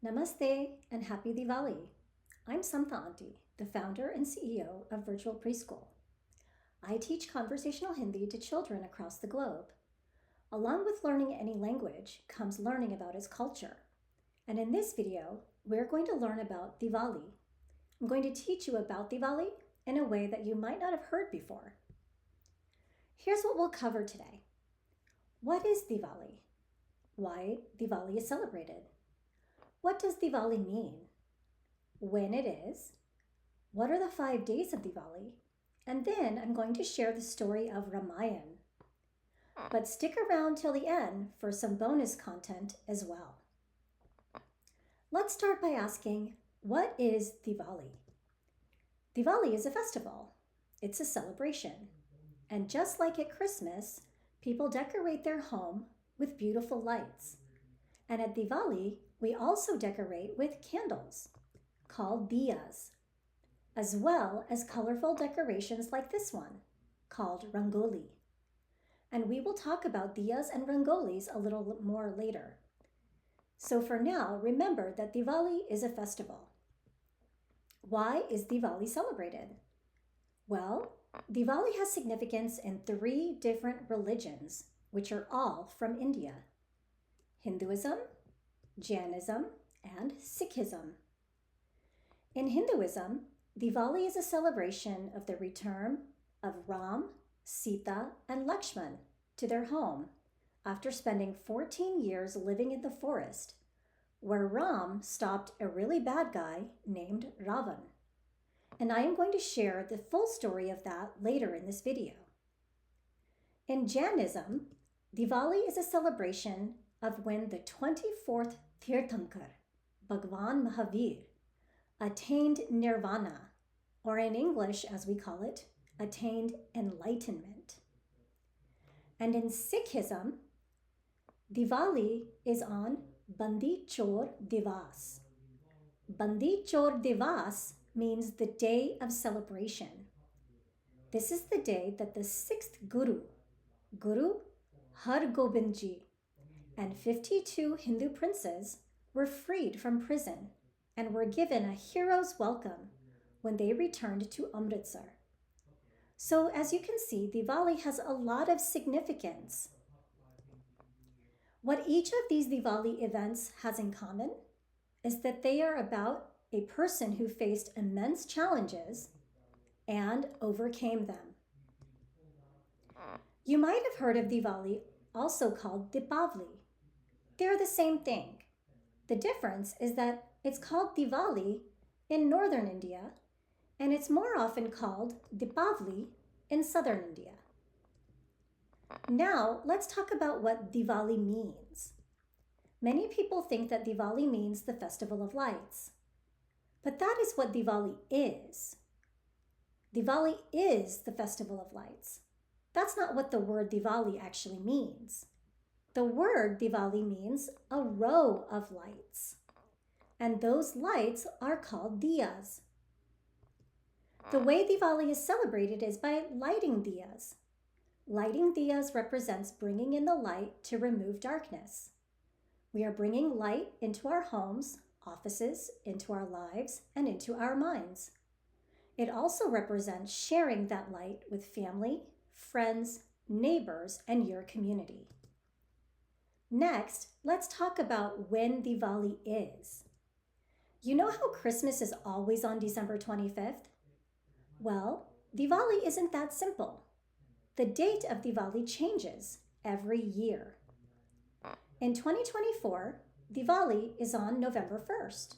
Namaste and happy Diwali. I'm Samtha Aunty, the founder and CEO of Virtual Preschool. I teach conversational Hindi to children across the globe. Along with learning any language comes learning about its culture. And in this video, we're going to learn about Diwali. I'm going to teach you about Diwali in a way that you might not have heard before. Here's what we'll cover today. What is Diwali? Why Diwali is celebrated? What does Diwali mean? When it is? What are the 5 days of Diwali? And then I'm going to share the story of Ramayan. But stick around till the end for some bonus content as well. Let's start by asking, what is Diwali? Diwali is a festival. It's a celebration. And just like at Christmas, people decorate their home with beautiful lights. And at Diwali, we also decorate with candles, called diyas, as well as colorful decorations like this one, called rangoli. And we will talk about diyas and rangolis a little more later. So for now, remember that Diwali is a festival. Why is Diwali celebrated? Well, Diwali has significance in 3 different religions, which are all from India: Hinduism, Jainism, and Sikhism. In Hinduism, Diwali is a celebration of the return of Ram, Sita, and Lakshman to their home after spending 14 years living in the forest, where Ram stopped a really bad guy named Ravan. And I am going to share the full story of that later in this video. In Jainism, Diwali is a celebration of when the 24th Tirthankar, Bhagwan Mahavir, attained nirvana, or in English, as we call it, attained enlightenment. And in Sikhism, Diwali is on Bandi Chor Divas. Bandi Chor Divas means the day of celebration. This is the day that the 6th Guru Har Gobind Ji, and 52 Hindu princes were freed from prison and were given a hero's welcome when they returned to Amritsar. So as you can see, Diwali has a lot of significance. What each of these Diwali events has in common is that they are about a person who faced immense challenges and overcame them. You might have heard of Diwali also called Deepavali. They're the same thing. The difference is that it's called Diwali in northern India, and it's more often called Deepavali in southern India. Now, let's talk about what Diwali means. Many people think that Diwali means the Festival of Lights, but that is what Diwali is. Diwali is the Festival of Lights. That's not what the word Diwali actually means. The word Diwali means a row of lights, and those lights are called diyas. The way Diwali is celebrated is by lighting diyas. Lighting diyas represents bringing in the light to remove darkness. We are bringing light into our homes, offices, into our lives, and into our minds. It also represents sharing that light with family, friends, neighbors, and your community. Next, let's talk about when Diwali is. You know how Christmas is always on December 25th? Well, Diwali isn't that simple. The date of Diwali changes every year. In 2024, Diwali is on November 1st.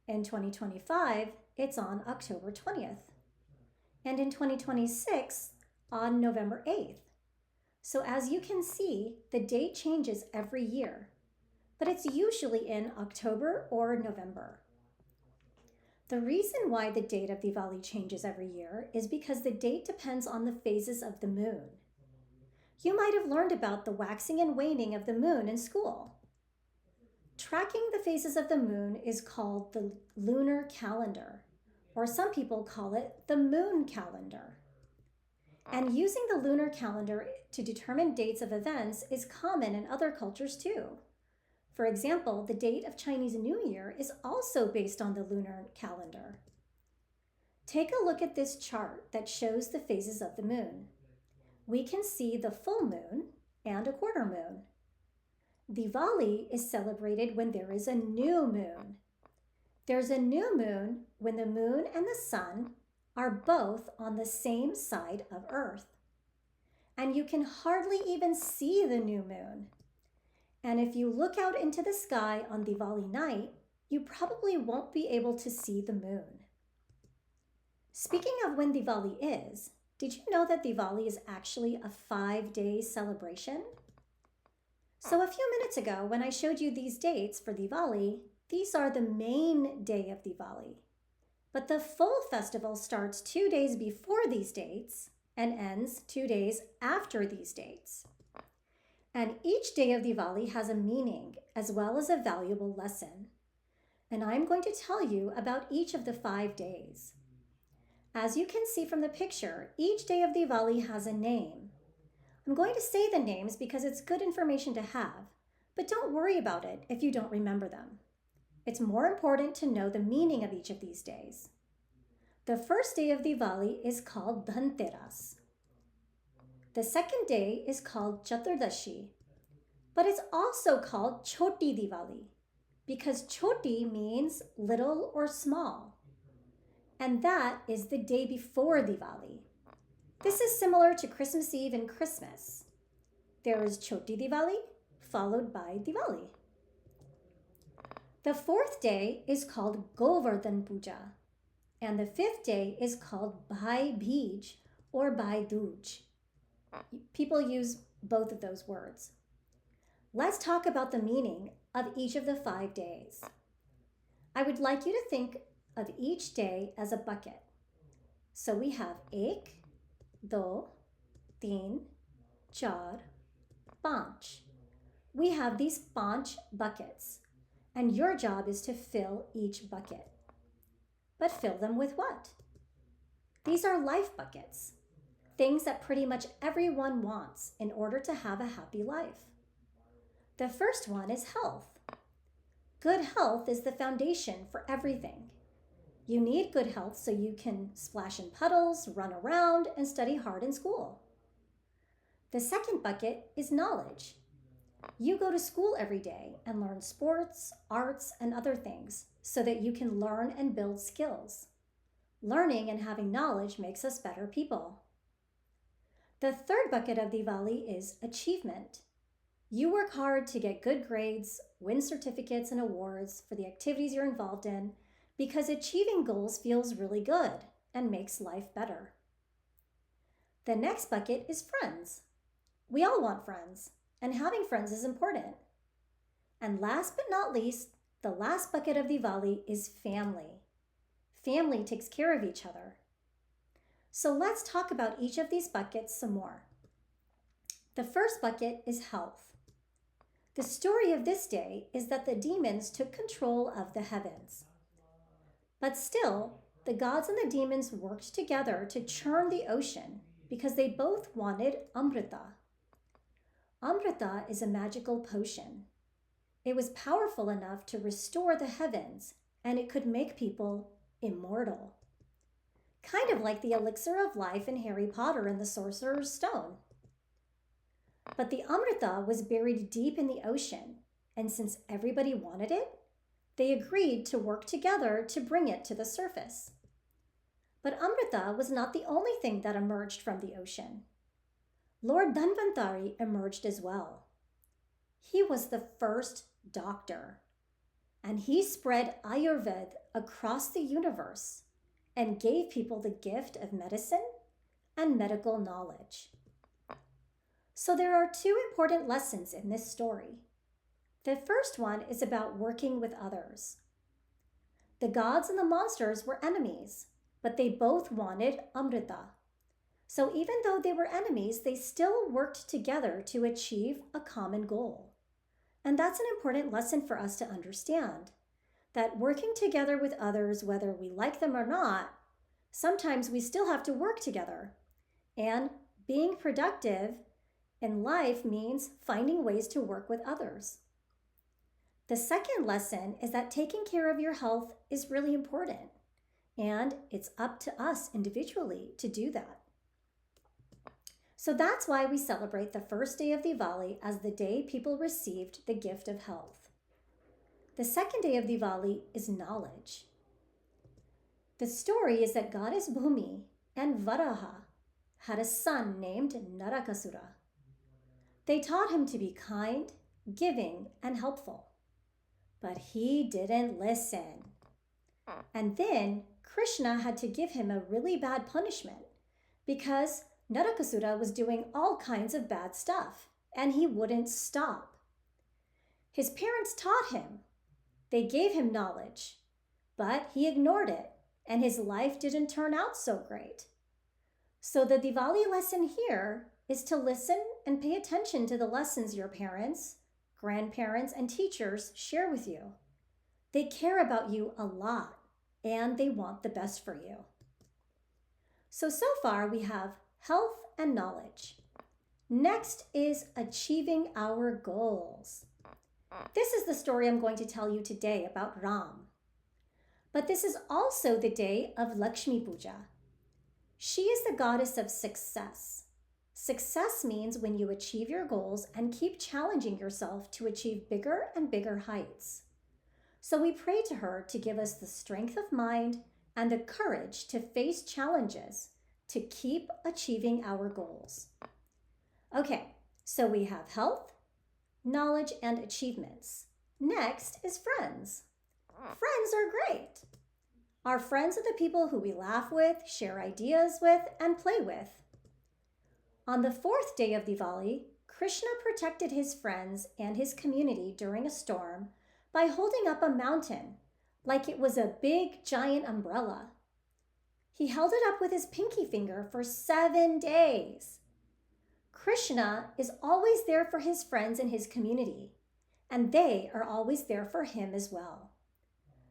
In 2025, it's on October 20th. And in 2026, on November 8th. So as you can see, the date changes every year, but it's usually in October or November. The reason why the date of Diwali changes every year is because the date depends on the phases of the moon. You might have learned about the waxing and waning of the moon in school. Tracking the phases of the moon is called the lunar calendar, or some people call it the moon calendar. And using the lunar calendar to determine dates of events is common in other cultures too. For example, the date of Chinese New Year is also based on the lunar calendar. Take a look at this chart that shows the phases of the moon. We can see the full moon and a quarter moon. Diwali is celebrated when there is a new moon. There's a new moon when the moon and the sun are both on the same side of Earth. And you can hardly even see the new moon. And if you look out into the sky on Diwali night, you probably won't be able to see the moon. Speaking of when Diwali is, did you know that Diwali is actually a 5-day celebration? So a few minutes ago, when I showed you these dates for Diwali, these are the main day of Diwali. But the full festival starts 2 days before these dates and ends 2 days after these dates. And each day of Diwali has a meaning as well as a valuable lesson. And I'm going to tell you about each of the 5 days. As you can see from the picture, each day of Diwali has a name. I'm going to say the names because it's good information to have, but don't worry about it if you don't remember them. It's more important to know the meaning of each of these days. The first day of Diwali is called Dhanteras. The second day is called Chaturdashi, but it's also called Choti Diwali because Choti means little or small, and that is the day before Diwali. This is similar to Christmas Eve and Christmas. There is Choti Diwali, followed by Diwali. The fourth day is called Govardhan Puja, and the fifth day is called Bhai Beej or Bhai Dooj. People use both of those words. Let's talk about the meaning of each of the 5 days. I would like you to think of each day as a bucket. So we have ek, do, teen, char, panch. We have these panch buckets, and your job is to fill each bucket. But fill them with what? These are life buckets, things that pretty much everyone wants in order to have a happy life. The first one is health. Good health is the foundation for everything. You need good health so you can splash in puddles, run around, and study hard in school. The second bucket is knowledge. You go to school every day and learn sports, arts, and other things so that you can learn and build skills. Learning and having knowledge makes us better people. The third bucket of Diwali is achievement. You work hard to get good grades, win certificates and awards for the activities you're involved in because achieving goals feels really good and makes life better. The next bucket is friends. We all want friends, and having friends is important. And last but not least, the last bucket of Diwali is family. Family takes care of each other. So let's talk about each of these buckets some more. The first bucket is health. The story of this day is that the demons took control of the heavens. But still, the gods and the demons worked together to churn the ocean because they both wanted Amrita. Amrita is a magical potion. It was powerful enough to restore the heavens, and it could make people immortal. Kind of like the elixir of life in Harry Potter and the Sorcerer's Stone. But the Amrita was buried deep in the ocean, and since everybody wanted it, they agreed to work together to bring it to the surface. But Amrita was not the only thing that emerged from the ocean. Lord Dhanvantari emerged as well. He was the first doctor, and he spread Ayurveda across the universe and gave people the gift of medicine and medical knowledge. So there are 2 important lessons in this story. The first one is about working with others. The gods and the monsters were enemies, but they both wanted Amrita. So even though they were enemies, they still worked together to achieve a common goal. And that's an important lesson for us to understand, that working together with others, whether we like them or not, sometimes we still have to work together. And being productive in life means finding ways to work with others. The second lesson is that taking care of your health is really important, and it's up to us individually to do that. So that's why we celebrate the first day of Diwali as the day people received the gift of health. The second day of Diwali is knowledge. The story is that goddess Bhumi and Varaha had a son named Narakasura. They taught him to be kind, giving, and helpful. But he didn't listen. And then Krishna had to give him a really bad punishment because Narakasura was doing all kinds of bad stuff and he wouldn't stop. His parents taught him. They gave him knowledge, but he ignored it and his life didn't turn out so great. So the Diwali lesson here is to listen and pay attention to the lessons your parents, grandparents, and teachers share with you. They care about you a lot and they want the best for you. So far we have health and knowledge. Next is achieving our goals. This is the story I'm going to tell you today about Ram. But this is also the day of Lakshmi Puja. She is the goddess of success. Success means when you achieve your goals and keep challenging yourself to achieve bigger and bigger heights. So we pray to her to give us the strength of mind and the courage to face challenges to keep achieving our goals. Okay, so we have health, knowledge, and achievements. Next is friends. Friends are great. Our friends are the people who we laugh with, share ideas with, and play with. On the fourth day of Diwali, Krishna protected his friends and his community during a storm by holding up a mountain like it was a big giant umbrella. He held it up with his pinky finger for 7 days. Krishna is always there for his friends and his community, and they are always there for him as well.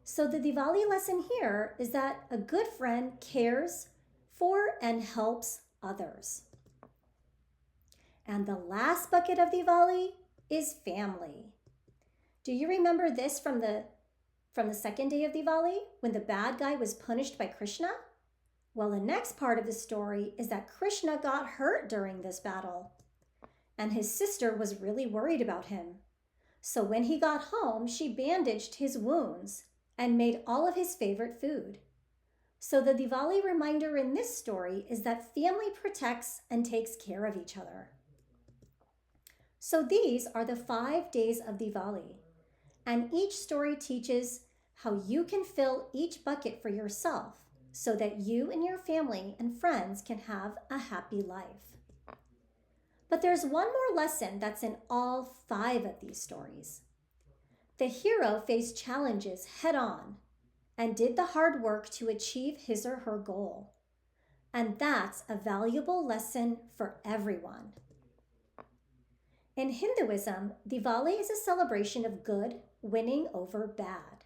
So the Diwali lesson here is that a good friend cares for and helps others. And the last bucket of Diwali is family. Do you remember this from the second day of Diwali when the bad guy was punished by Krishna? Well, the next part of the story is that Krishna got hurt during this battle, and his sister was really worried about him. So when he got home, she bandaged his wounds and made all of his favorite food. So the Diwali reminder in this story is that family protects and takes care of each other. So these are the 5 days of Diwali, and each story teaches how you can fill each bucket for yourself so that you and your family and friends can have a happy life. But there's one more lesson that's in all 5 of these stories. The hero faced challenges head on and did the hard work to achieve his or her goal. And that's a valuable lesson for everyone. In Hinduism, Diwali is a celebration of good winning over bad.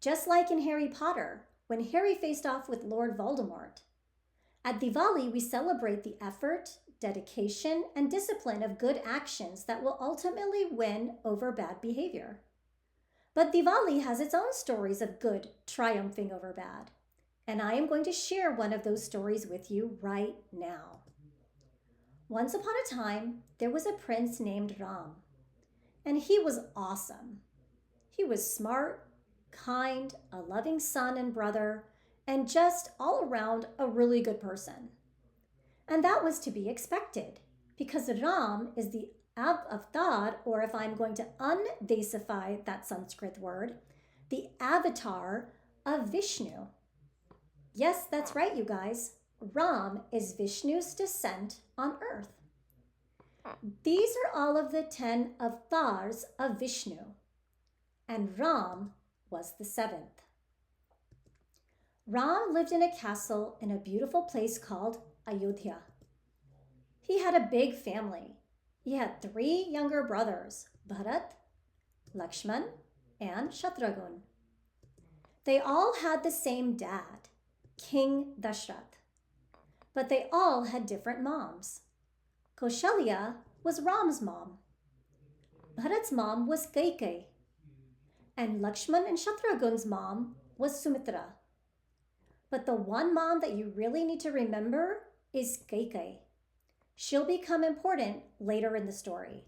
Just like in Harry Potter, when Harry faced off with Lord Voldemort. At Diwali, we celebrate the effort, dedication, and discipline of good actions that will ultimately win over bad behavior. But Diwali has its own stories of good triumphing over bad, and I am going to share one of those stories with you right now. Once upon a time, there was a prince named Ram, and he was awesome. He was smart, kind, a loving son and brother, and just all around a really good person. And that was to be expected because Ram is the avatar, or if I'm going to undesify that Sanskrit word, the avatar of Vishnu. Yes, that's right, you guys. Ram is Vishnu's descent on earth. These are all of the 10 avatars of Vishnu, and Ram was the 7th. Ram lived in a castle in a beautiful place called Ayodhya. He had a big family. He had 3 younger brothers, Bharat, Lakshman, and Shatrughan. They all had the same dad, King Dashrath, but they all had different moms. Kaushalya was Ram's mom. Bharat's mom was Kaikai, And Lakshman and Shatrughn's mom was Sumitra. But the one mom that you really need to remember is Kaikai. She'll become important later in the story.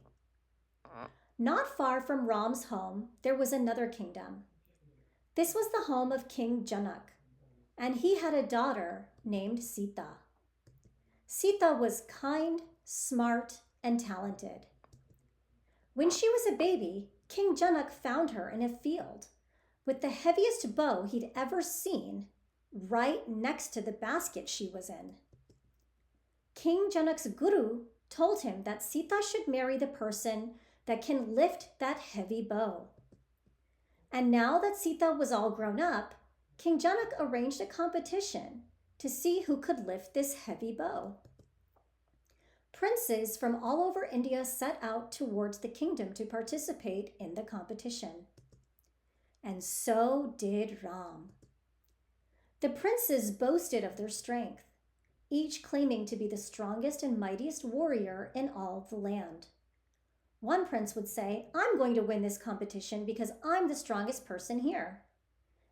Not far from Ram's home, there was another kingdom. This was the home of King Janak, and he had a daughter named Sita. Sita was kind, smart, and talented. When she was a baby, King Janak found her in a field with the heaviest bow he'd ever seen right next to the basket she was in. King Janak's guru told him that Sita should marry the person that can lift that heavy bow. And now that Sita was all grown up, King Janak arranged a competition to see who could lift this heavy bow. Princes from all over India set out towards the kingdom to participate in the competition. And so did Ram. The princes boasted of their strength, each claiming to be the strongest and mightiest warrior in all the land. One prince would say, "I'm going to win this competition because I'm the strongest person here."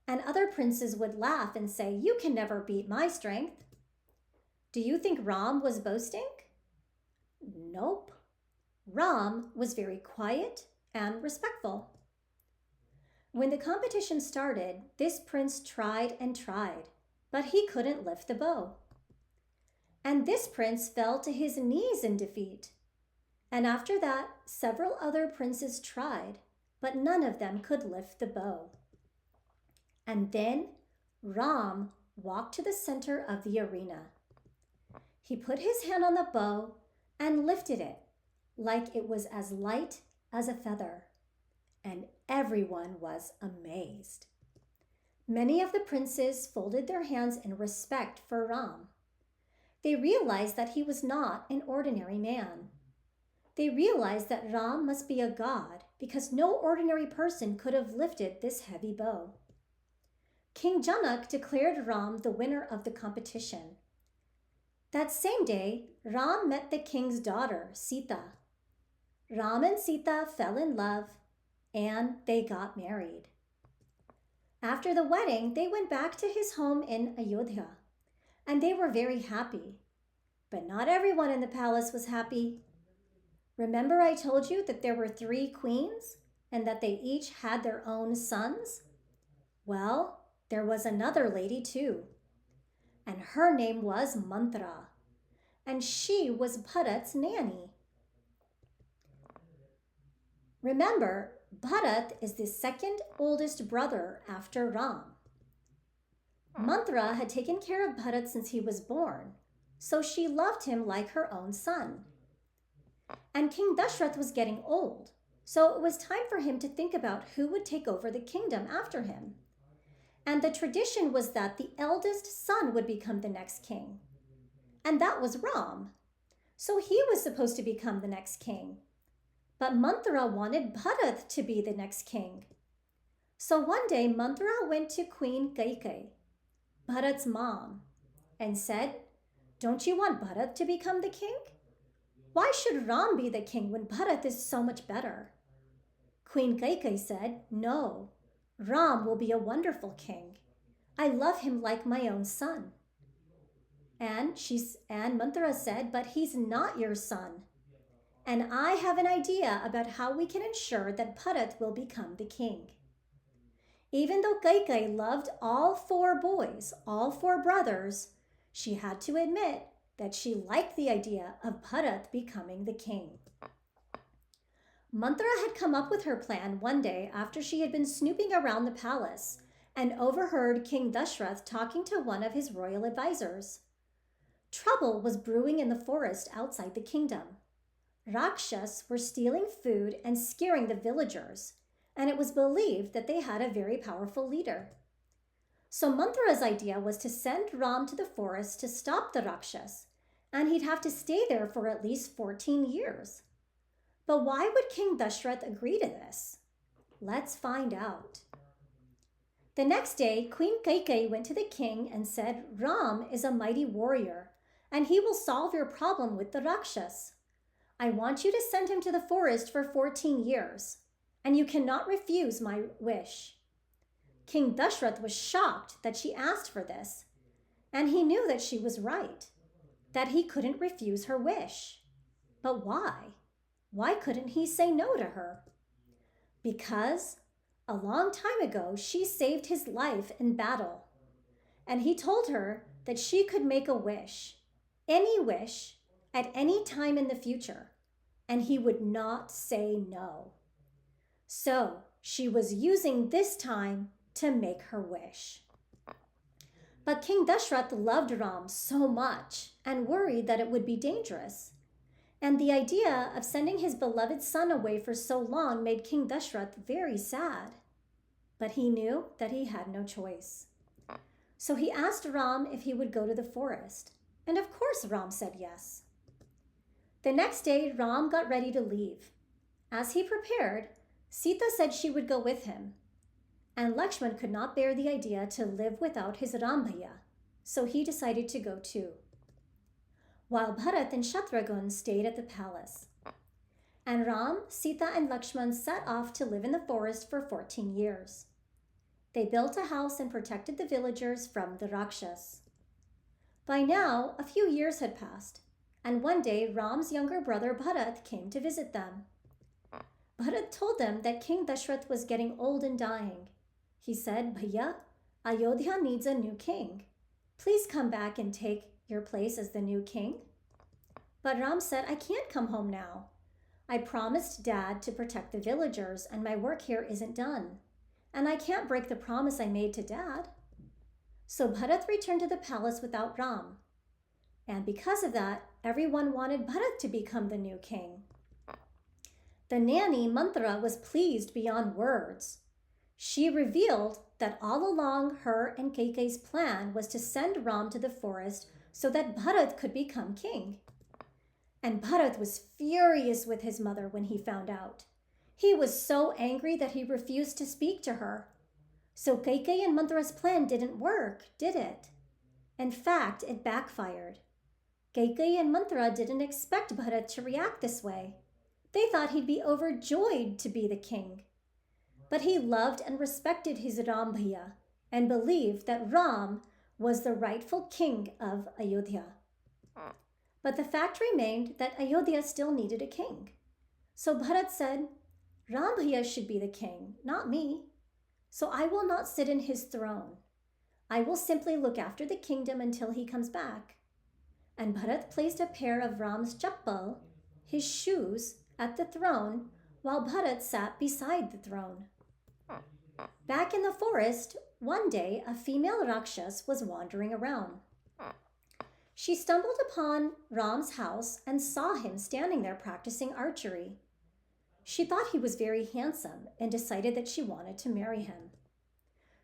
And other princes would laugh and say, "You can never beat my strength." Do you think Ram was boasting? Nope. Ram was very quiet and respectful. When the competition started, this prince tried and tried, but he couldn't lift the bow. And this prince fell to his knees in defeat. And after that, several other princes tried, but none of them could lift the bow. And then Ram walked to the center of the arena. He put his hand on the bow and lifted it like it was as light as a feather. And everyone was amazed. Many of the princes folded their hands in respect for Ram. They realized that he was not an ordinary man. They realized that Ram must be a god because no ordinary person could have lifted this heavy bow. King Janak declared Ram the winner of the competition. That same day, Ram met the king's daughter, Sita. Ram and Sita fell in love, and they got married. After the wedding, they went back to his home in Ayodhya, and they were very happy. But not everyone in the palace was happy. Remember I told you that there were 3 queens and that they each had their own sons? Well, there was another lady too, and her name was Mantra, and she was Bharat's nanny. Remember, Bharat is the second oldest brother after Ram. Mantra had taken care of Bharat since he was born, so she loved him like her own son. And King Dashrath was getting old, so it was time for him to think about who would take over the kingdom after him. And the tradition was that the eldest son would become the next king. And that was Ram. So he was supposed to become the next king. But Mantra wanted Bharat to be the next king. So one day Mantra went to Queen Kaikai, Bharat's mom, and said, "Don't you want Bharat to become the king? Why should Ram be the king when Bharat is so much better?" Queen Kaikai said, "No, Ram will be a wonderful king. I love him like my own son." And Mantra said, "But he's not your son. And I have an idea about how we can ensure that Bharat will become the king." Even though Kaikai loved all 4 boys, all 4 brothers, she had to admit that she liked the idea of Bharat becoming the king. Mantra had come up with her plan one day after she had been snooping around the palace and overheard King Dashrath talking to one of his royal advisors. Trouble was brewing in the forest outside the kingdom. Rakshas were stealing food and scaring the villagers, and it was believed that they had a very powerful leader. So Mantra's idea was to send Ram to the forest to stop the Rakshas, and he'd have to stay there for at least 14 years. But why would King Dashrath agree to this? Let's find out. The next day, Queen Kaikai went to the king and said, "Ram is a mighty warrior, and he will solve your problem with the Rakshas. I want you to send him to the forest for 14 years. and you cannot refuse my wish." King Dashrath was shocked that she asked for this, and he knew that she was right, that he couldn't refuse her wish. But why? Why couldn't he say no to her? Because a long time ago she saved his life in battle, and he told her that she could make a wish, at any time in the future, and he would not say no. So she was using this time to make her wish. But King Dashrath loved Ram so much and worried that it would be dangerous. And the idea of sending his beloved son away for so long made King Dashrath very sad. But he knew that he had no choice. So he asked Ram if he would go to the forest. And of course Ram said yes. The next day, Ram got ready to leave. As he prepared, Sita said she would go with him. And Lakshman could not bear the idea to live without his Rambhaiya, so he decided to go too. While Bharat and Shatrughan stayed at the palace. And Ram, Sita, and Lakshman set off to live in the forest for 14 years. They built a house and protected the villagers from the Rakshas. By now, a few years had passed, and one day Ram's younger brother Bharat came to visit them. Bharat told them that King Dashrath was getting old and dying. He said, "Bhaiya, Ayodhya needs a new king. Please come back and take your place as the new king." But Ram said, "I can't come home now. I promised Dad to protect the villagers, and my work here isn't done. And I can't break the promise I made to Dad." So Bharat returned to the palace without Ram. And because of that, everyone wanted Bharat to become the new king. The nanny, Mantra, was pleased beyond words. She revealed that all along her and Kaikeyi's plan was to send Ram to the forest so that Bharat could become king. And Bharat was furious with his mother when he found out. He was so angry that he refused to speak to her. So Kaikeyi and Mantra's plan didn't work, did it? In fact, it backfired. Kaikeyi and Mantra didn't expect Bharat to react this way. They thought he'd be overjoyed to be the king. But he loved and respected his Rambhaiya and believed that Ram was the rightful king of Ayodhya. But the fact remained that Ayodhya still needed a king. So Bharat said, "Rambhaiya should be the king, not me. So I will not sit in his throne. I will simply look after the kingdom until he comes back." And Bharat placed a pair of Ram's chappal, his shoes, at the throne, while Bharat sat beside the throne. Back in the forest, one day a female Rakshas was wandering around. She stumbled upon Ram's house and saw him standing there practicing archery. She thought he was very handsome and decided that she wanted to marry him.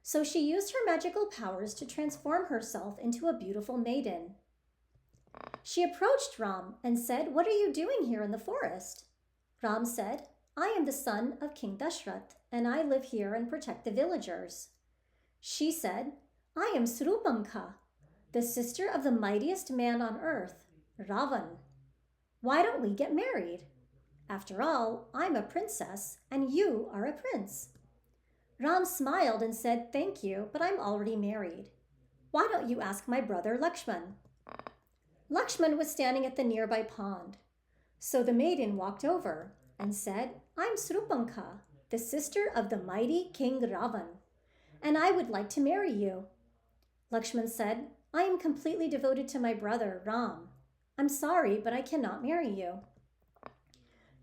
So she used her magical powers to transform herself into a beautiful maiden. She approached Ram and said, "What are you doing here in the forest?" Ram said, "I am the son of King Dashrath, and I live here and protect the villagers." She said, "I am Srupanka, the sister of the mightiest man on earth, Ravan. Why don't we get married? After all, I'm a princess, and you are a prince." Ram smiled and said, "Thank you, but I'm already married. Why don't you ask my brother Lakshman?" Lakshman was standing at the nearby pond. So the maiden walked over and said, "I'm Srupanka, the sister of the mighty King Ravan, and I would like to marry you." Lakshman said, "I am completely devoted to my brother, Ram. I'm sorry, but I cannot marry you."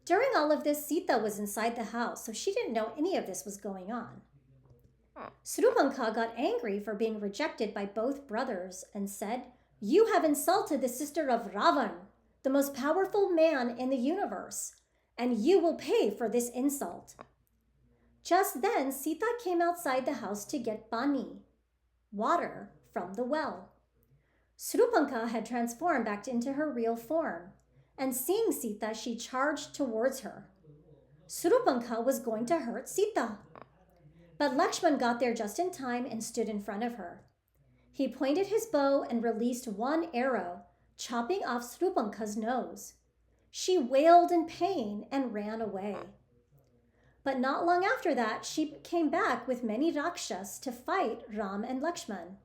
During all of this, Sita was inside the house, so she didn't know any of this was going on. Srupanka got angry for being rejected by both brothers and said, "You have insulted the sister of Ravan, the most powerful man in the universe, and you will pay for this insult." Just then, Sita came outside the house to get pani, water, from the well. Srupanka had transformed back into her real form, and seeing Sita, she charged towards her. Srupanka was going to hurt Sita. But Lakshman got there just in time and stood in front of her. He pointed his bow and released one arrow, chopping off Srupanka's nose. She wailed in pain and ran away. But not long after that, she came back with many Rakshas to fight Ram and Lakshman.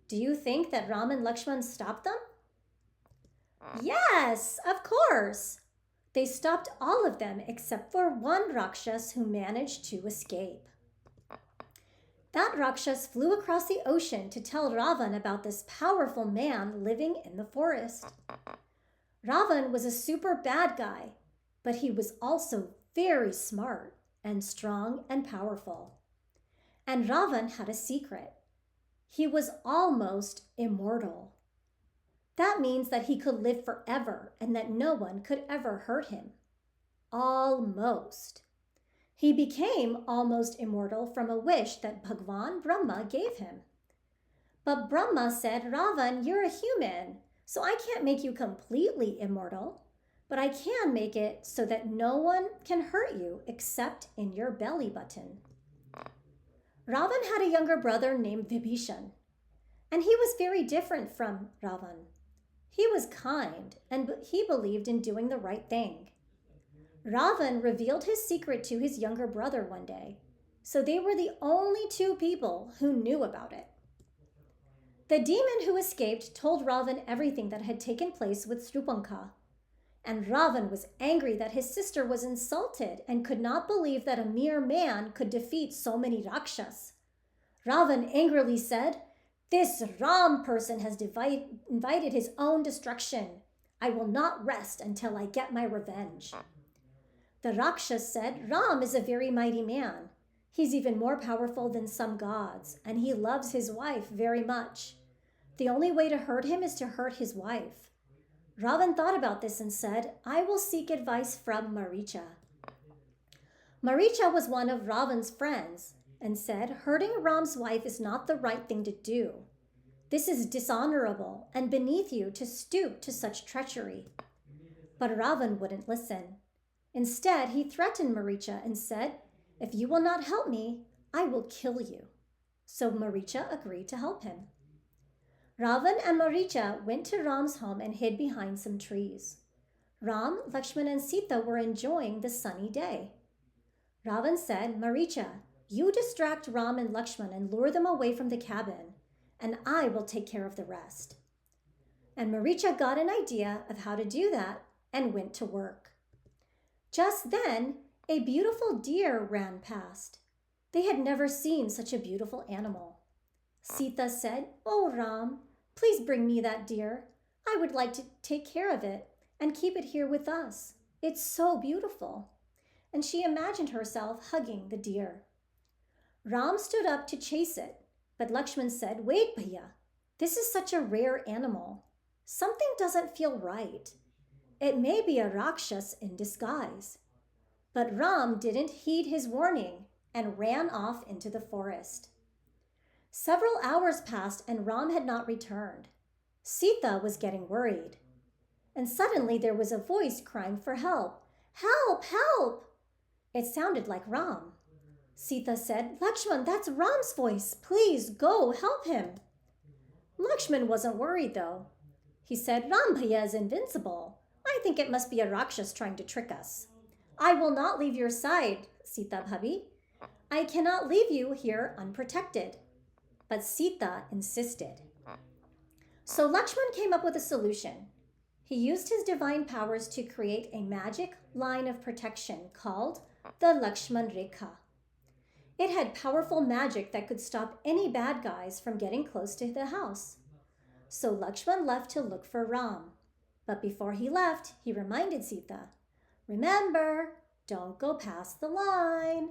Do you think that Ram and Lakshman stopped them? Yes, of course. They stopped all of them except for one Rakshas who managed to escape. That Rakshas flew across the ocean to tell Ravan about this powerful man living in the forest. Ravan was a super bad guy, but he was also very smart and strong and powerful. And Ravan had a secret. He was almost immortal. That means that he could live forever and that no one could ever hurt him. Almost. He became almost immortal from a wish that Bhagwan Brahma gave him. But Brahma said, Ravan, you're a human, so I can't make you completely immortal, but I can make it so that no one can hurt you except in your belly button. Ravan had a younger brother named Vibhishan, and he was very different from Ravan. He was kind, and he believed in doing the right thing. Ravan revealed his secret to his younger brother one day, so they were the only two people who knew about it. The demon who escaped told Ravan everything that had taken place with Srupanka, and Ravan was angry that his sister was insulted and could not believe that a mere man could defeat so many Rakshas. Ravan angrily said, This Ram person has invited his own destruction. I will not rest until I get my revenge. The Rakshas said, Ram is a very mighty man. He's even more powerful than some gods, and he loves his wife very much. The only way to hurt him is to hurt his wife. Ravan thought about this and said, I will seek advice from Maricha. Maricha was one of Ravan's friends and said, hurting Ram's wife is not the right thing to do. This is dishonorable and beneath you to stoop to such treachery. But Ravan wouldn't listen. Instead, he threatened Maricha and said, If you will not help me, I will kill you. So Maricha agreed to help him. Ravan and Maricha went to Ram's home and hid behind some trees. Ram, Lakshman, and Sita were enjoying the sunny day. Ravan said, Maricha, you distract Ram and Lakshman and lure them away from the cabin, and I will take care of the rest. And Maricha got an idea of how to do that and went to work. Just then, a beautiful deer ran past. They had never seen such a beautiful animal. Sita said, Oh Ram, please bring me that deer. I would like to take care of it and keep it here with us. It's so beautiful. And she imagined herself hugging the deer. Ram stood up to chase it, but Lakshman said, Wait, Bhaiya, this is such a rare animal. Something doesn't feel right. It may be a Rakshas in disguise. But Ram didn't heed his warning and ran off into the forest. Several hours passed and Ram had not returned. Sita was getting worried. And suddenly there was a voice crying for help. Help, help! It sounded like Ram. Sita said, Lakshman, that's Ram's voice. Please go help him. Lakshman wasn't worried though. He said, Ram Bhaiya is invincible. I think it must be a Rakshas trying to trick us. I will not leave your side, Sita Bhabi. I cannot leave you here unprotected. But Sita insisted. So Lakshman came up with a solution. He used his divine powers to create a magic line of protection called the Lakshman Rekha. It had powerful magic that could stop any bad guys from getting close to the house. So Lakshman left to look for Ram. But before he left, he reminded Sita, Remember, don't go past the line.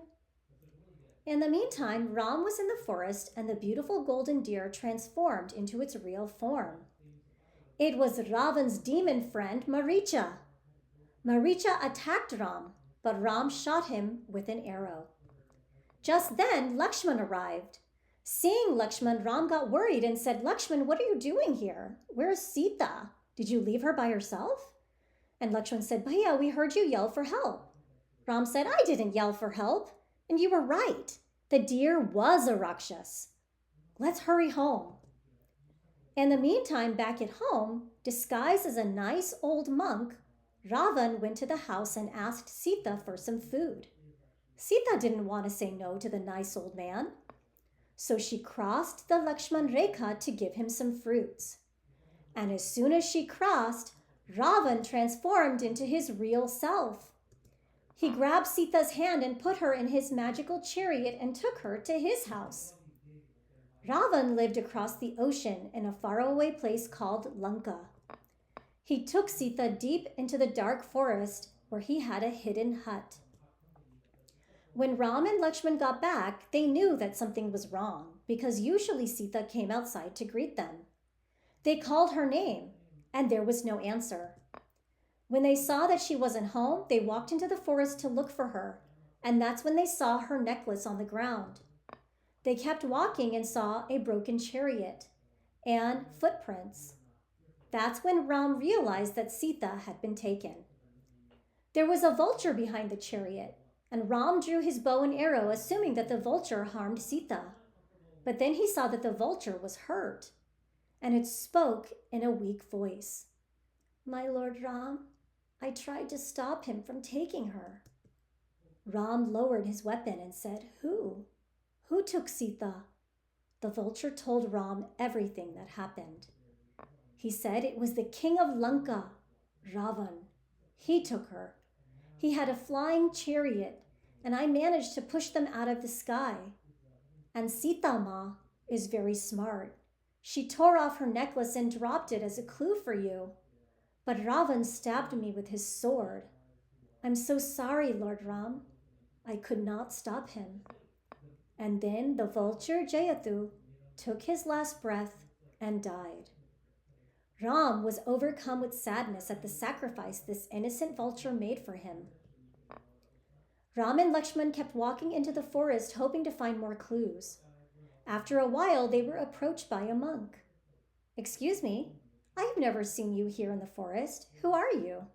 In the meantime, Ram was in the forest and the beautiful golden deer transformed into its real form. It was Ravan's demon friend, Maricha. Maricha attacked Ram, but Ram shot him with an arrow. Just then, Lakshman arrived. Seeing Lakshman, Ram got worried and said, Lakshman, what are you doing here? Where's Sita? Did you leave her by herself? And Lakshman said, Bhaiya, we heard you yell for help. Ram said, I didn't yell for help. And you were right. The deer was a Rakshas. Let's hurry home. In the meantime, back at home, disguised as a nice old monk, Ravan went to the house and asked Sita for some food. Sita didn't want to say no to the nice old man, so she crossed the Lakshman Rekha to give him some fruits. And as soon as she crossed, Ravan transformed into his real self. He grabbed Sita's hand and put her in his magical chariot and took her to his house. Ravan lived across the ocean in a faraway place called Lanka. He took Sita deep into the dark forest where he had a hidden hut. When Ram and Lakshman got back, they knew that something was wrong because usually Sita came outside to greet them. They called her name, and there was no answer. When they saw that she wasn't home, they walked into the forest to look for her, and that's when they saw her necklace on the ground. They kept walking and saw a broken chariot and footprints. That's when Ram realized that Sita had been taken. There was a vulture behind the chariot, and Ram drew his bow and arrow, assuming that the vulture harmed Sita. But then he saw that the vulture was hurt, and it spoke in a weak voice. "My Lord Ram, I tried to stop him from taking her." Ram lowered his weapon and said, "Who? Who took Sita?" The vulture told Ram everything that happened. He said it was the king of Lanka, Ravan. He took her. He had a flying chariot, and I managed to push them out of the sky. And Sita Ma is very smart. She tore off her necklace and dropped it as a clue for you. But Ravan stabbed me with his sword. I'm so sorry, Lord Ram. I could not stop him." And then the vulture Jayatu took his last breath and died. Ram was overcome with sadness at the sacrifice this innocent vulture made for him. Ram and Lakshman kept walking into the forest hoping to find more clues. After a while, they were approached by a monk. "Excuse me, I have never seen you here in the forest. Who are you?"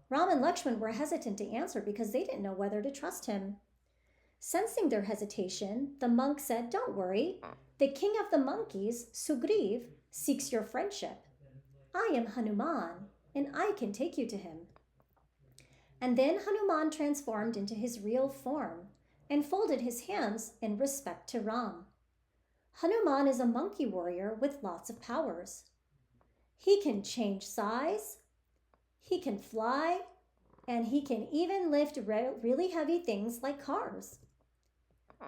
Ram and Lakshman were hesitant to answer because they didn't know whether to trust him. Sensing their hesitation, the monk said, "Don't worry. The king of the monkeys, Sugriv, seeks your friendship. I am Hanuman, and I can take you to him." And then Hanuman transformed into his real form and folded his hands in respect to Ram. Hanuman is a monkey warrior with lots of powers. He can change size, he can fly, and he can even lift really heavy things like cars.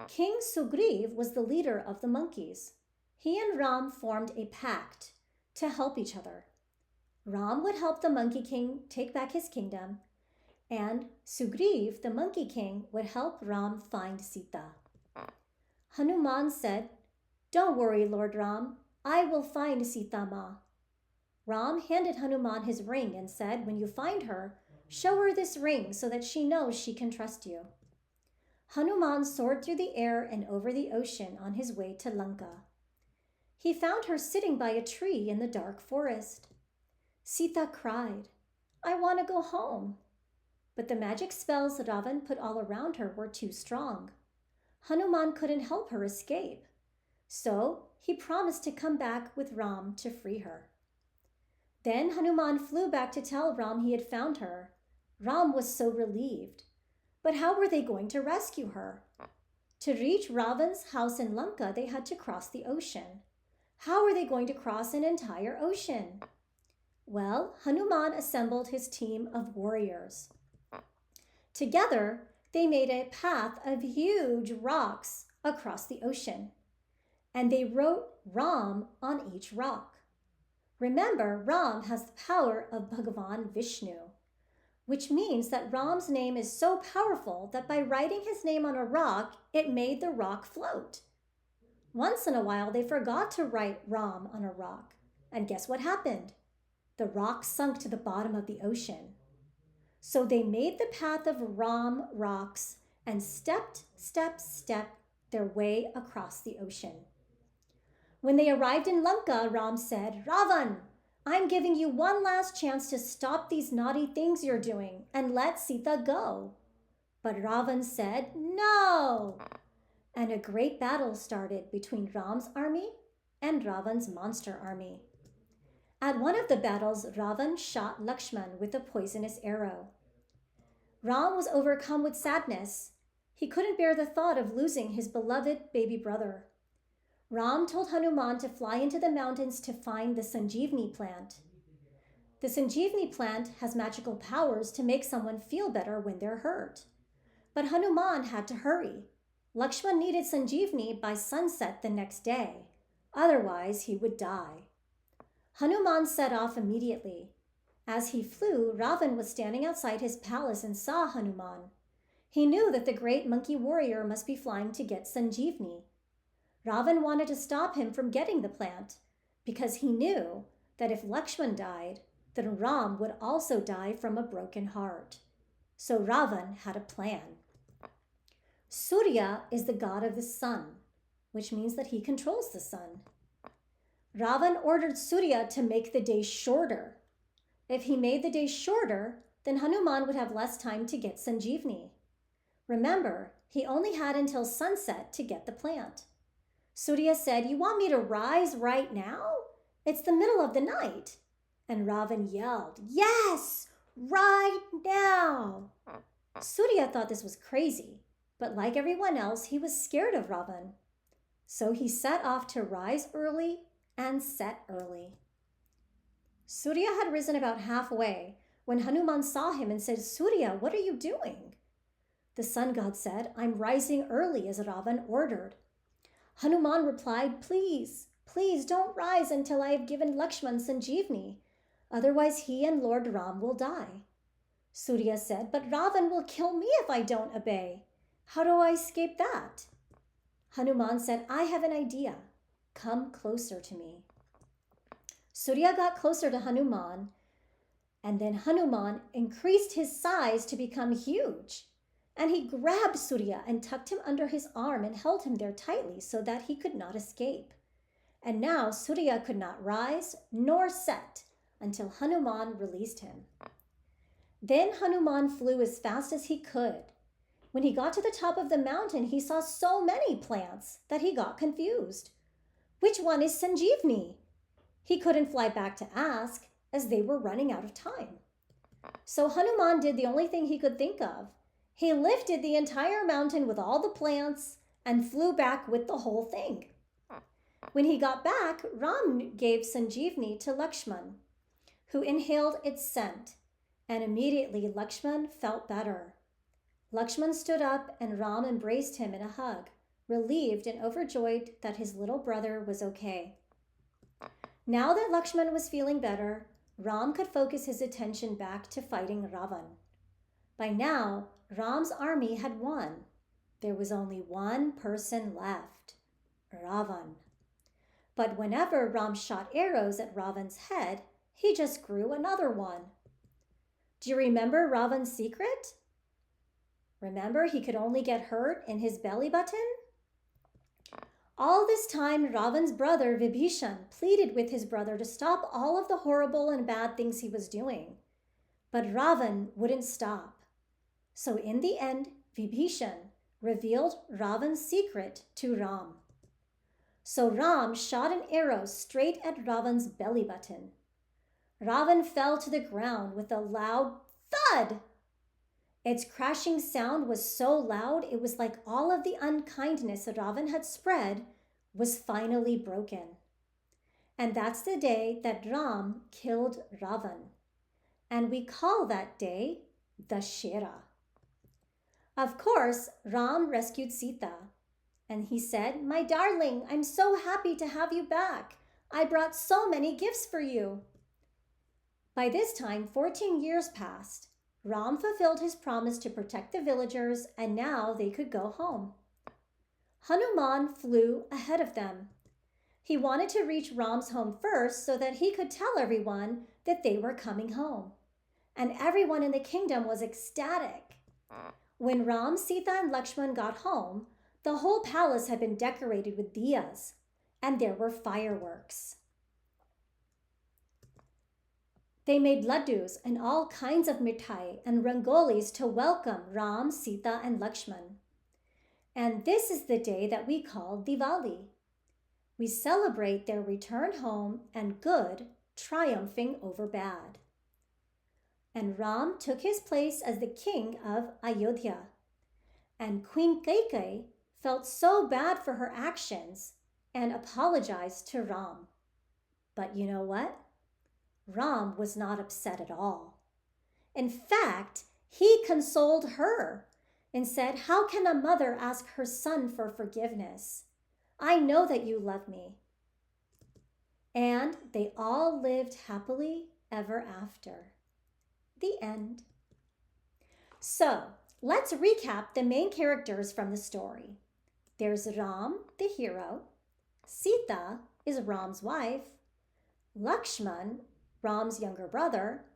King Sugriv was the leader of the monkeys. He and Ram formed a pact to help each other. Ram would help the Monkey King take back his kingdom, and Sugriv, the Monkey King, would help Ram find Sita. Hanuman said, "Don't worry, Lord Ram. I will find Sita Ma." Ram handed Hanuman his ring and said, "When you find her, show her this ring so that she knows she can trust you." Hanuman soared through the air and over the ocean on his way to Lanka. He found her sitting by a tree in the dark forest. Sita cried, "I want to go home." But the magic spells Ravan put all around her were too strong. Hanuman couldn't help her escape. So he promised to come back with Ram to free her. Then Hanuman flew back to tell Ram he had found her. Ram was so relieved. But how were they going to rescue her? To reach Ravan's house in Lanka, they had to cross the ocean. How were they going to cross an entire ocean? Well, Hanuman assembled his team of warriors. Together, they made a path of huge rocks across the ocean, and they wrote Ram on each rock. Remember, Ram has the power of Bhagavan Vishnu, which means that Ram's name is so powerful that by writing his name on a rock, it made the rock float. Once in a while, they forgot to write Ram on a rock, and guess what happened? The rock sunk to the bottom of the ocean. So they made the path of Ram rocks and stepped their way across the ocean. When they arrived in Lanka, Ram said, "Ravan, I'm giving you one last chance to stop these naughty things you're doing and let Sita go." But Ravan said, "No!" And a great battle started between Ram's army and Ravan's monster army. At one of the battles, Ravan shot Lakshman with a poisonous arrow. Ram was overcome with sadness, He couldn't bear the thought of losing his beloved baby brother. Ram told Hanuman to fly into the mountains to find the Sanjeevani plant. The Sanjeevani plant has magical powers to make someone feel better when they're hurt. But Hanuman had to hurry. Lakshman needed Sanjeevani by sunset the next day. Otherwise, he would die. Hanuman set off immediately. As he flew, Ravan was standing outside his palace and saw Hanuman. He knew that the great monkey warrior must be flying to get Sanjeevani. Ravan wanted to stop him from getting the plant because he knew that if Lakshman died, then Ram would also die from a broken heart. So Ravan had a plan. Surya is the god of the sun, which means that he controls the sun. Ravan ordered Surya to make the day shorter. If he made the day shorter, then Hanuman would have less time to get Sanjeevani. Remember, he only had until sunset to get the plant. Surya said, "You want me to rise right now? It's the middle of the night." And Ravan yelled, "Yes, right now." Surya thought this was crazy, but like everyone else, he was scared of Ravan. So he set off to rise early and set early. Surya had risen about halfway when Hanuman saw him and said, "Surya, what are you doing?" The sun god said, "I'm rising early as Ravan ordered." Hanuman replied, Please don't rise until I have given Lakshman Sanjeevani. Otherwise he and Lord Ram will die." Surya said, "But Ravan will kill me if I don't obey. How do I escape that?" Hanuman said, "I have an idea. Come closer to me." Surya got closer to Hanuman, and then Hanuman increased his size to become huge. And he grabbed Surya and tucked him under his arm and held him there tightly so that he could not escape. And now Surya could not rise nor set until Hanuman released him. Then Hanuman flew as fast as he could. When he got to the top of the mountain, he saw so many plants that he got confused. Which one is Sanjeevani? He couldn't fly back to ask as they were running out of time. So Hanuman did the only thing he could think of. He lifted the entire mountain with all the plants and flew back with the whole thing. When he got back, Ram gave Sanjeevani to Lakshman, who inhaled its scent, and immediately Lakshman felt better. Lakshman stood up and Ram embraced him in a hug, relieved and overjoyed that his little brother was okay. Now that Lakshman was feeling better, Ram could focus his attention back to fighting Ravan. By now, Ram's army had won. There was only one person left, Ravan. But whenever Ram shot arrows at Ravan's head, he just grew another one. Do you remember Ravan's secret? Remember, he could only get hurt in his belly button? All this time, Ravan's brother Vibhishan pleaded with his brother to stop all of the horrible and bad things he was doing. But Ravan wouldn't stop. So in the end, Vibhishan revealed Ravan's secret to Ram. So Ram shot an arrow straight at Ravan's belly button. Ravan fell to the ground with a loud thud. Its crashing sound was so loud it was like all of the unkindness that Ravan had spread was finally broken. And that's the day that Ram killed Ravan. And we call that day Dashera. Of course, Ram rescued Sita. And he said, "My darling, I'm so happy to have you back. I brought so many gifts for you." By this time, 14 years passed. Ram fulfilled his promise to protect the villagers, and now they could go home. Hanuman flew ahead of them. He wanted to reach Ram's home first so that he could tell everyone that they were coming home. And everyone in the kingdom was ecstatic. When Ram, Sita, and Lakshman got home, the whole palace had been decorated with diyas, and there were fireworks. They made laddus and all kinds of mithai and rangolis to welcome Ram, Sita, and Lakshman. And this is the day that we call Diwali. We celebrate their return home and good triumphing over bad. And Ram took his place as the king of Ayodhya. And Queen Kaikai felt so bad for her actions and apologized to Ram. But you know what? Ram was not upset at all. In fact, he consoled her and said, "How can a mother ask her son for forgiveness? I know that you love me." And they all lived happily ever after. The end. So, let's recap the main characters from the story. There's Ram, the hero. Sita is Ram's wife. Lakshman, Ram's younger brother.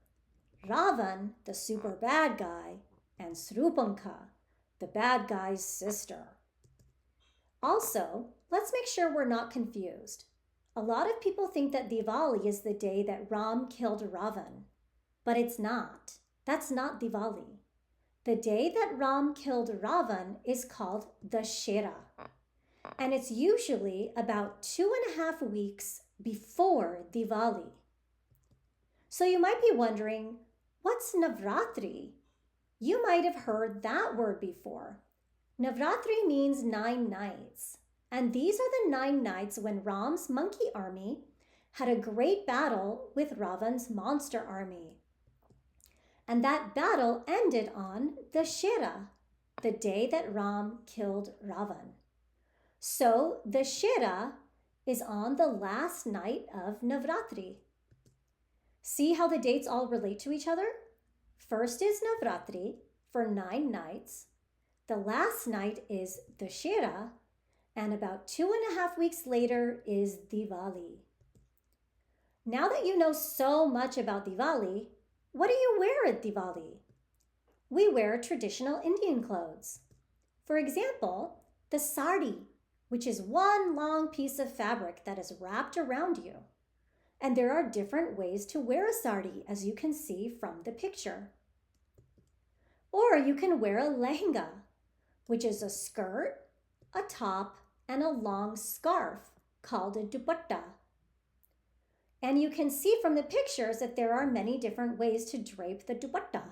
Ravan, the super bad guy. And Srupanka, the bad guy's sister. Also, let's make sure we're not confused. A lot of people think that Diwali is the day that Ram killed Ravan, but it's not. That's not Diwali. The day that Ram killed Ravan is called Dashera, and it's usually about 2.5 weeks before Diwali. So you might be wondering, what's Navratri? You might have heard that word before. Navratri means 9 nights, and these are the 9 nights when Ram's monkey army had a great battle with Ravan's monster army. And that battle ended on Dashera, the day that Ram killed Ravan. So Dashera is on the last night of Navratri. See how the dates all relate to each other? First is Navratri for 9 nights. The last night is Dashera, and about 2.5 weeks later is Diwali. Now that you know so much about Diwali, what do you wear at Diwali? We wear traditional Indian clothes. For example, the sari, which is one long piece of fabric that is wrapped around you. And there are different ways to wear a sari, as you can see from the picture. Or you can wear a lehenga, which is a skirt, a top, and a long scarf called a dupatta. And you can see from the pictures that there are many different ways to drape the dupatta.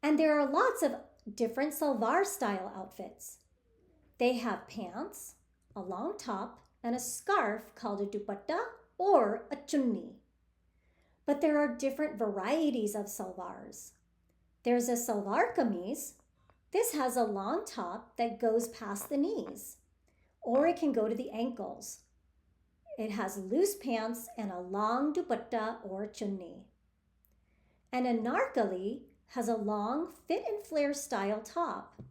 And there are lots of different salwar style outfits. They have pants, a long top, and a scarf called a dupatta or a chunni. But there are different varieties of salwars. There's a salwar kameez. This has a long top that goes past the knees, or it can go to the ankles. It has loose pants and a long dupatta or chunni. And a narkali has a long fit and flare style top,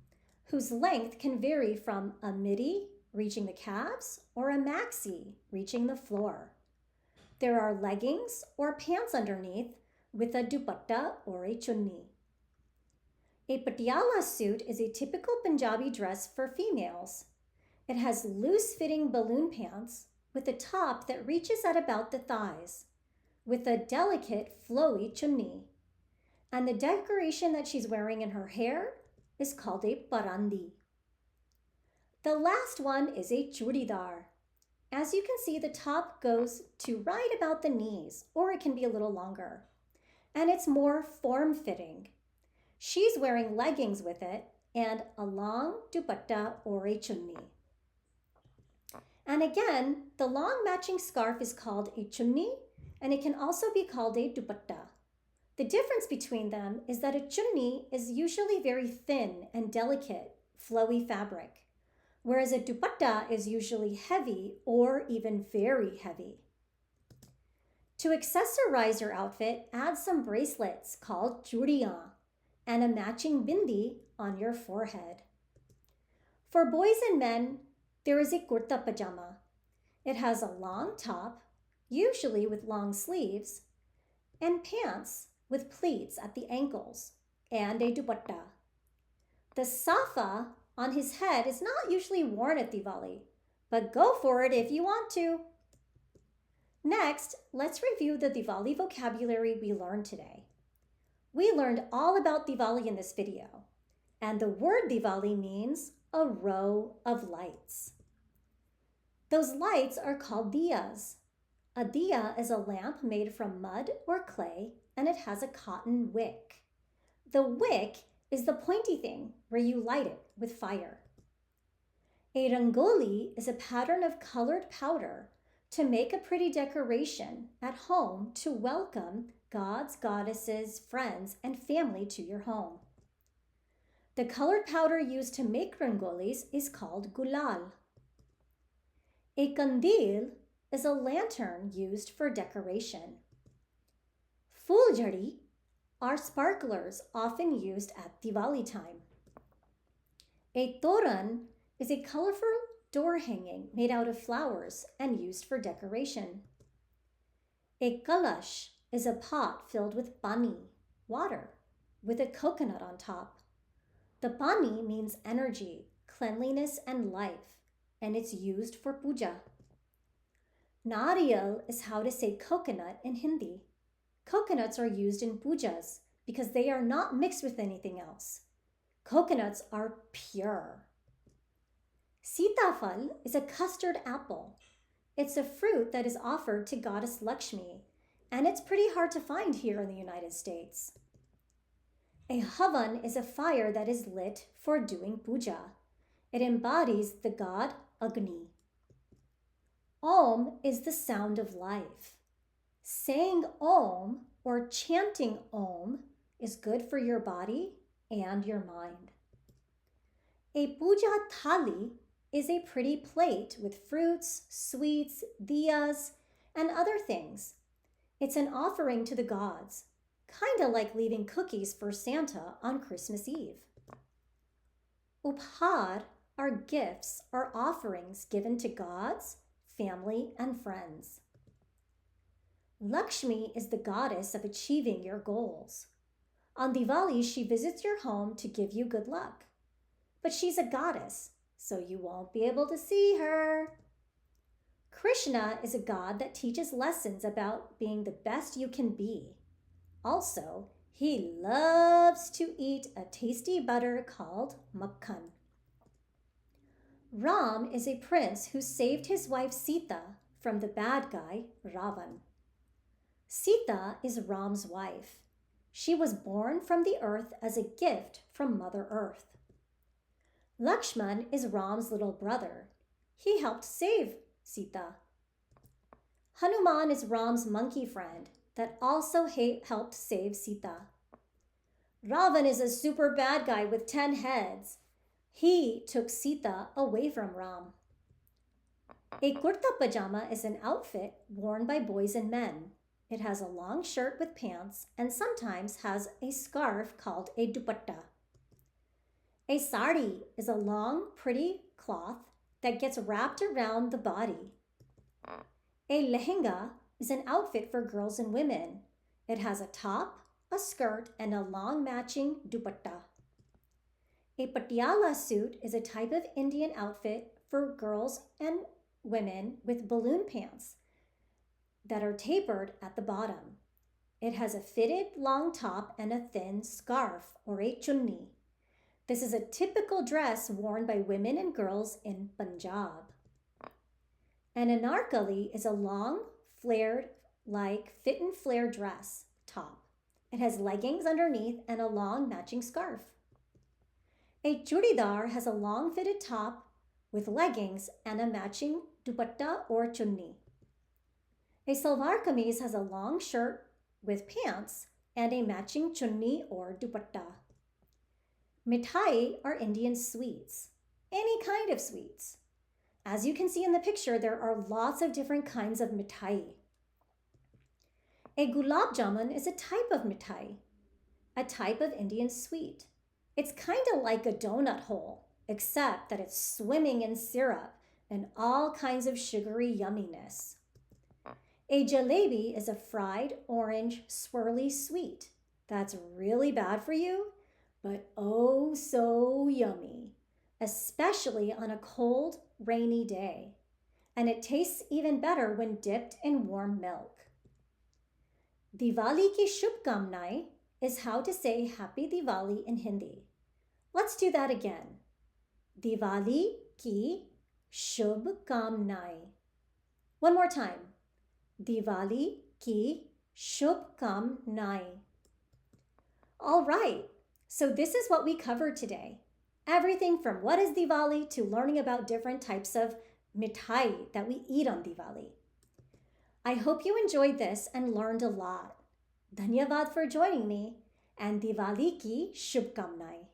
whose length can vary from a midi reaching the calves or a maxi reaching the floor. There are leggings or pants underneath with a dupatta or a chunni. A patiala suit is a typical Punjabi dress for females. It has loose-fitting balloon pants with a top that reaches at about the thighs, with a delicate flowy chunni. And the decoration that she's wearing in her hair is called a parandi. The last one is a churidar. As you can see, the top goes to right about the knees, or it can be a little longer. And it's more form-fitting. She's wearing leggings with it and a long dupatta or a chunni. And again, the long matching scarf is called a chunni, and it can also be called a dupatta. The difference between them is that a chunni is usually very thin and delicate, flowy fabric, whereas a dupatta is usually heavy or even very heavy. To accessorize your outfit, add some bracelets called churiyan and a matching bindi on your forehead. For boys and men, there is a kurta pajama. It has a long top, usually with long sleeves, and pants with pleats at the ankles, and a dupatta. The safa on his head is not usually worn at Diwali, but go for it if you want to. Next, let's review the Diwali vocabulary we learned today. We learned all about Diwali in this video, and the word Diwali means a row of lights. Those lights are called diyas. A diya is a lamp made from mud or clay, and it has a cotton wick. The wick is the pointy thing where you light it with fire. A rangoli is a pattern of colored powder to make a pretty decoration at home to welcome gods, goddesses, friends, and family to your home. The colored powder used to make rangolis is called gulal. A kandil is a lantern used for decoration. Fuljhadi are sparklers often used at Diwali time. A toran is a colorful door hanging made out of flowers and used for decoration. A kalash is a pot filled with pani, water, with a coconut on top. The pani means energy, cleanliness, and life, and it's used for puja. Nariyal is how to say coconut in Hindi. Coconuts are used in pujas because they are not mixed with anything else. Coconuts are pure. Sitafal is a custard apple. It's a fruit that is offered to Goddess Lakshmi, and it's pretty hard to find here in the United States. A havan is a fire that is lit for doing puja. It embodies the god Agni. Om is the sound of life. Saying Om or chanting Om is good for your body and your mind. A puja thali is a pretty plate with fruits, sweets, diyas, and other things. It's an offering to the gods, kind of like leaving cookies for Santa on Christmas Eve. Uphar are gifts or offerings given to gods, family, and friends. Lakshmi is the goddess of achieving your goals. On Diwali, she visits your home to give you good luck. But she's a goddess, so you won't be able to see her. Krishna is a god that teaches lessons about being the best you can be. Also, he loves to eat a tasty butter called makhan. Ram is a prince who saved his wife Sita from the bad guy Ravan. Sita is Ram's wife. She was born from the earth as a gift from Mother Earth. Lakshman is Ram's little brother. He helped save Sita. Hanuman is Ram's monkey friend that also helped save Sita. Ravan is a super bad guy with 10 heads. He took Sita away from Ram. A kurta pajama is an outfit worn by boys and men. It has a long shirt with pants and sometimes has a scarf called a dupatta. A sari is a long, pretty cloth that gets wrapped around the body. A lehenga is an outfit for girls and women. It has a top, a skirt, and a long matching dupatta. A patiala suit is a type of Indian outfit for girls and women with balloon pants that are tapered at the bottom. It has a fitted long top and a thin scarf or a chunni. This is a typical dress worn by women and girls in Punjab. An anarkali is a long, flared, like fit and flare dress top. It has leggings underneath and a long matching scarf. A churidar has a long fitted top with leggings and a matching dupatta or chunni. A salwar kameez has a long shirt with pants and a matching chunni or dupatta. Mithai are Indian sweets, any kind of sweets. As you can see in the picture, there are lots of different kinds of mithai. A gulab jamun is a type of mithai, a type of Indian sweet. It's kind of like a donut hole, except that it's swimming in syrup and all kinds of sugary yumminess. A jalebi is a fried orange swirly sweet that's really bad for you, but oh so yummy, especially on a cold, rainy day. And it tastes even better when dipped in warm milk. Diwali ki shubhkamnaएं is how to say Happy Diwali in Hindi. Let's do that again. Diwali ki shubhkamnaएं. One more time. Diwali ki shubhkamnaएं. All right, So, this is what we covered today. Everything from what is Diwali to learning about different types of mithai that we eat on Diwali. I hope you enjoyed this and learned a lot. Dhanyavad for joining me and Diwali ki Shubhkamnaएं.